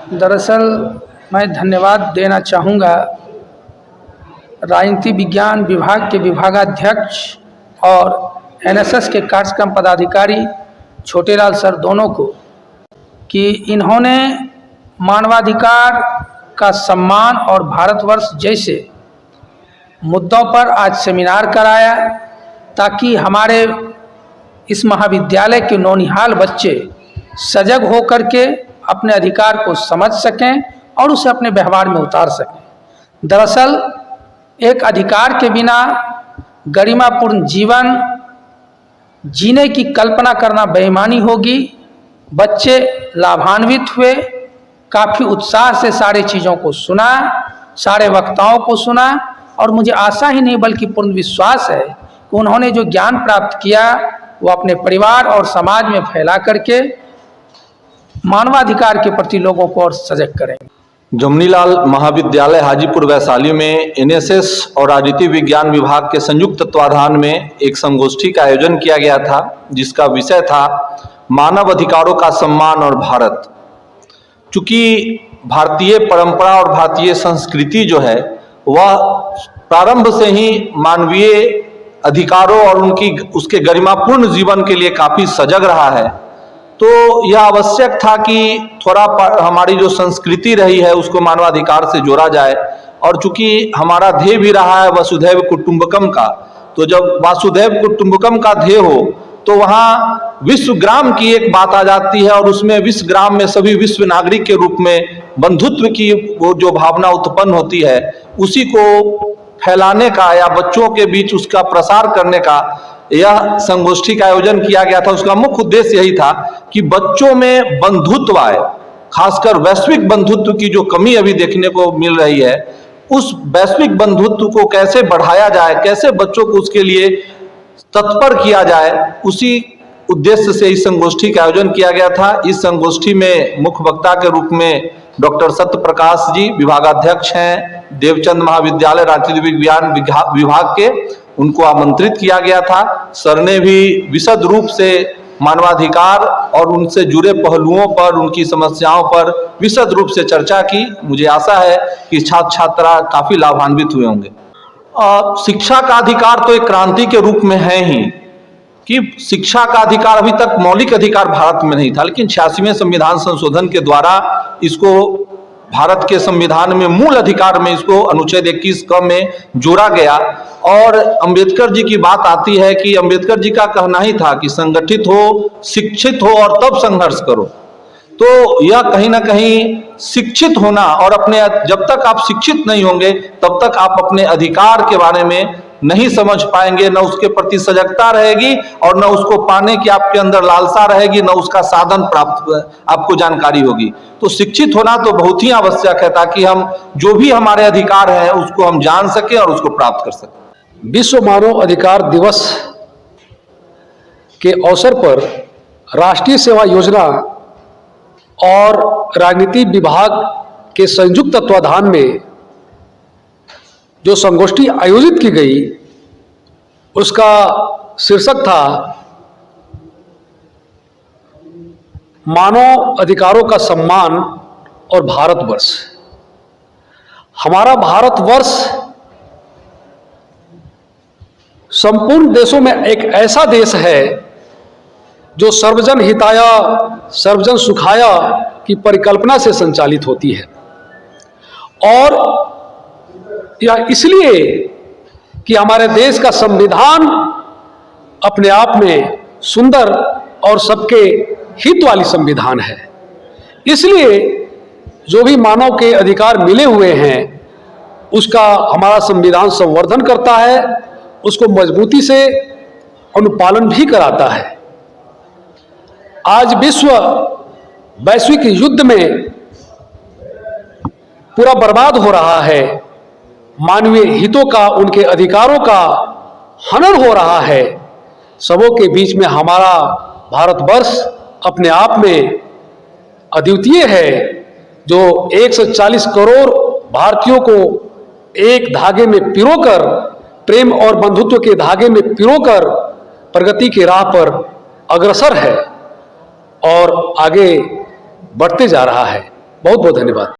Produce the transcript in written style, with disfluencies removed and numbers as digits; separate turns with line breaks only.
दरअसल मैं धन्यवाद देना चाहूँगा राजनीति विज्ञान विभाग के विभागाध्यक्ष और एनएसएस के कार्यक्रम पदाधिकारी छोटेलाल सर दोनों को कि इन्होंने मानवाधिकार का सम्मान और भारतवर्ष जैसे मुद्दों पर आज सेमिनार कराया ताकि हमारे इस महाविद्यालय के नौनिहाल बच्चे सजग होकर के अपने अधिकार को समझ सकें और उसे अपने व्यवहार में उतार सकें। दरअसल एक अधिकार के बिना गरिमापूर्ण जीवन जीने की कल्पना करना बेईमानी होगी। बच्चे लाभान्वित हुए, काफ़ी उत्साह से सारे चीज़ों को सुना, सारे वक्ताओं को सुना और मुझे आशा ही नहीं बल्कि पूर्ण विश्वास है कि उन्होंने जो ज्ञान प्राप्त किया वो अपने परिवार और समाज में फैला करके मानवाधिकार के प्रति लोगों को और सजग करेंगे।
जमनीलाल महाविद्यालय हाजीपुर वैशाली में एनएसएस और राजनीति विज्ञान विभाग के संयुक्त तत्वाधान में एक संगोष्ठी का आयोजन किया गया था जिसका विषय था मानव अधिकारों का सम्मान और भारत। चूंकि भारतीय परंपरा और भारतीय संस्कृति जो है वह प्रारंभ से ही मानवीय अधिकारों और उसके गरिमापूर्ण जीवन के लिए काफ़ी सजग रहा है, तो यह आवश्यक था कि थोड़ा हमारी जो संस्कृति रही है उसको मानवाधिकार से जोड़ा जाए। और चूंकि हमारा ध्येय भी रहा है वसुधैव कुटुंबकम का, तो जब वसुधैव कुटुंबकम का ध्येय हो तो वहाँ विश्व ग्राम की एक बात आ जाती है और उसमें विश्व ग्राम में सभी विश्व नागरिक के रूप में बंधुत्व की वो जो भावना उत्पन्न होती है उसी को फैलाने का या बच्चों के बीच उसका प्रसार करने का यह संगोष्ठी का आयोजन किया गया था। उसका मुख्य उद्देश्य यही था कि बच्चों में बंधुत्व आए, खासकर वैश्विक बंधुत्व की जो कमी अभी देखने को मिल रही है उस वैश्विक बंधुत्व को कैसे बढ़ाया जाए, कैसे बच्चों को उसके लिए तत्पर किया जाए, उसी उद्देश्य से इस संगोष्ठी का आयोजन किया गया था। इस संगोष्ठी में मुख्य वक्ता के रूप में डॉक्टर सत्य प्रकाश जी विभागाध्यक्ष हैं देवचंद महाविद्यालय राजनीति विज्ञान विभाग के, उनको आमंत्रित किया गया था। सर ने भी विशद रूप से मानवाधिकार और उनसे जुड़े पहलुओं पर, उनकी समस्याओं पर विशद रूप से चर्चा की। मुझे आशा है कि छात्र छात्रा काफी लाभान्वित हुए होंगे। शिक्षा का अधिकार तो एक क्रांति के रूप में है ही कि शिक्षा का अधिकार अभी तक मौलिक अधिकार भारत में नहीं था, लेकिन 86वें संविधान संशोधन के द्वारा इसको भारत के संविधान में मूल अधिकार में इसको अनुच्छेद 21 क में जोड़ा गया। और अंबेडकर जी की बात आती है कि अंबेडकर जी का कहना ही था कि संगठित हो, शिक्षित हो और तब संघर्ष करो। तो यह कहीं ना कहीं शिक्षित होना और अपने, जब तक आप शिक्षित नहीं होंगे तब तक आप अपने अधिकार के बारे में नहीं समझ पाएंगे, न उसके प्रति सजगता रहेगी और न उसको पाने की आपके अंदर लालसा रहेगी, न उसका साधन प्राप्त आपको जानकारी होगी। तो शिक्षित होना तो बहुत ही आवश्यक है ताकि हम जो भी हमारे अधिकार हैं उसको हम जान सकें और उसको प्राप्त कर सकें।
विश्व मानव अधिकार दिवस के अवसर पर राष्ट्रीय सेवा योजना और राजनीति विभाग के संयुक्त तत्वाधान में जो संगोष्ठी आयोजित की गई उसका शीर्षक था मानव अधिकारों का सम्मान और भारतवर्ष। हमारा भारतवर्ष संपूर्ण देशों में एक ऐसा देश है जो सर्वजन हिताय सर्वजन सुखाय की परिकल्पना से संचालित होती है। और यह इसलिए कि हमारे देश का संविधान अपने आप में सुंदर और सबके हित वाली संविधान है। इसलिए जो भी मानव के अधिकार मिले हुए हैं उसका हमारा संविधान संवर्धन करता है, उसको मजबूती से अनुपालन भी कराता है। आज विश्व वैश्विक युद्ध में पूरा बर्बाद हो रहा है, मानवीय हितों का, उनके अधिकारों का हनन हो रहा है। सबों के बीच में हमारा भारतवर्ष अपने आप में अद्वितीय है, जो 140 करोड़ भारतीयों को एक धागे में पिरोकर, प्रेम और बंधुत्व के धागे में पिरोकर प्रगति की राह पर अग्रसर है और आगे बढ़ते जा रहा है। बहुत बहुत धन्यवाद।